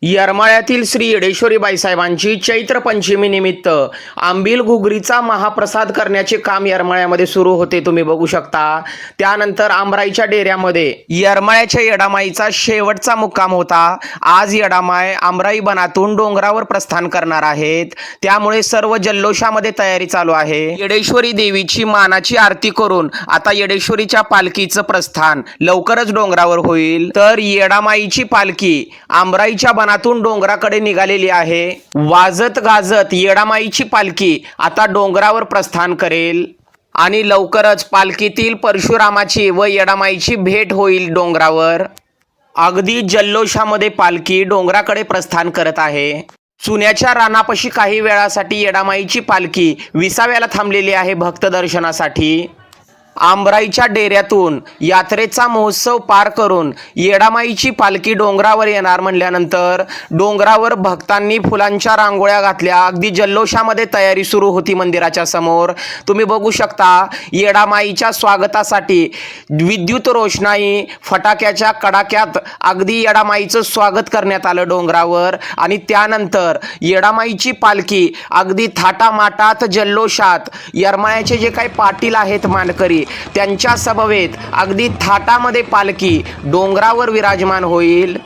येरमाळ्यातील श्री येडेश्वरी बाईसाहेबांची चैत्र पंचमी निमित्त आंबील घुगरीचा महाप्रसाद करण्याचे काम येरमाळ्यामध्ये सुरू होते, तुम्ही बघू शकता। त्यानंतर आमराईच्या डेऱ्यामध्ये येरमाळ्याच्या येडामाईचा शेवटचा मुक्काम होता। आज येडामाई आमराई बनातून डोंगरावर प्रस्थान करणार आहेत, त्यामुळे सर्व जल्लोषामध्ये तयारी चालू आहे। येडेश्वरी देवीची मानाची आरती करून आता येडेश्वरीच्या पालखीचं प्रस्थान लवकरच डोंगरावर होईल। तर येडामाईची पालखी आमराईच्या बनातून डोंगराकडे निघालेली आहे। वाजत गाजत येडामाईची पालखी आता डोंगरावर प्रस्थान करेल आणि लवकरच पालखीतील परशुरामाची व येडामाईची भेट होईल डोंगरावर। अगदी जल्लोषामध्ये पालखी डोंगराकडे प्रस्थान करत आहे। चुन्याच्या रानापाशी काही वेळासाठी येडामाईची पालखी विसाव्याला थांबलेली आहे भक्त दर्शनासाठी। आमराईच्या डेऱ्यातून यात्रेचा महोत्सव पार करून येडामाईची पालखी डोंगरावर येणार म्हणल्यानंतर डोंगरावर भक्तांनी फुलांच्या रांगोळ्या घातल्या। अगदी जल्लोषामध्ये तयारी सुरू होती मंदिराच्या समोर, तुम्ही बघू शकता। येडामाईच्या स्वागतासाठी विद्युत रोषणाई फटाक्याच्या कडाक्यात अगदी येडामाईचं स्वागत करण्यात आलं डोंगरावर। आणि त्यानंतर येडामाईची पालखी अगदी थाटामाटात जल्लोषात येरमाळ्याचे जे काही पाटील आहेत मानकरी त्यांच्या समवेत अगदी थाटामध्ये पालखी डोंगरावर विराजमान होईल।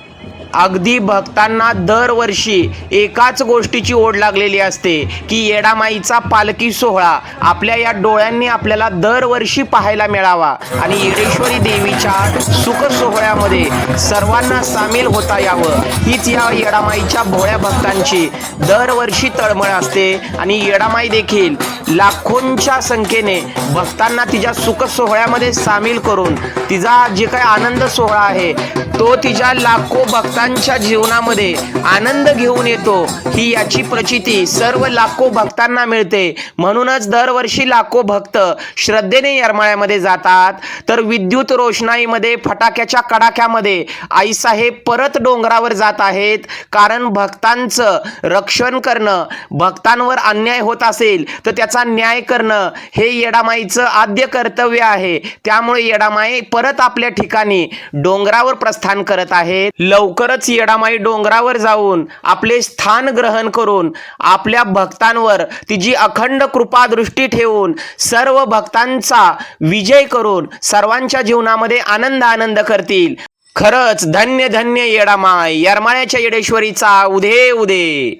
अगदी भक्तांना दरवर्षी एकाच गोष्टीची ओढ लागलेली असते की येडामाईचा पालखी सोहळा आपल्या या डोळ्यांनी आपल्याला दरवर्षी पाहायला मिळावा आणि येडेश्वरी देवीच्या सुख सोहळ्यामध्ये सर्वांना सामील होता यावं, हीच या येडामाईच्या भोळ्या भक्तांची दरवर्षी तळमळ असते। आणि येडामाई देखील लाखोंच्या संख्येने भक्तांना तिच्या सुख सोहळ्यामध्ये सामील करून तिचा जे काही आनंद सोहळा आहे तो तिच्या लाखो भक्तांच्या जीवनामध्ये आनंद घेऊन येतो, ही याची प्रचिती सर्व लाखो भक्तांना मिळते। म्हणूनच दरवर्षी लाखो भक्त श्रद्धेने येरमाळ्यामध्ये जातात। तर विद्युत रोषणाईमध्ये फटाक्याच्या कडाक्यामध्ये आईसाहेब परत डोंगरावर जात आहेत, कारण भक्तांचं रक्षण करणं, भक्तांवर अन्याय होत असेल तर त्याचा न्याय करणं हे येडामाईचं आद्य कर्तव्य आहे। त्यामुळे येडामाई परत आपल्या ठिकाणी डोंगरावर प्रस्थान करत आहेत। लवकरच येडामाई डोंगरावर जाऊन आपले स्थान ग्रहण करून आपल्या भक्तांवर तिची अखंड कृपा दृष्टी ठेवून सर्व भक्तांचा विजय करून सर्वांच्या जीवनामध्ये आनंद करतील। खरंच धन्य धन्य येडामाई, येरमाळ्याच्या येडेश्वरीचा उदे उदे।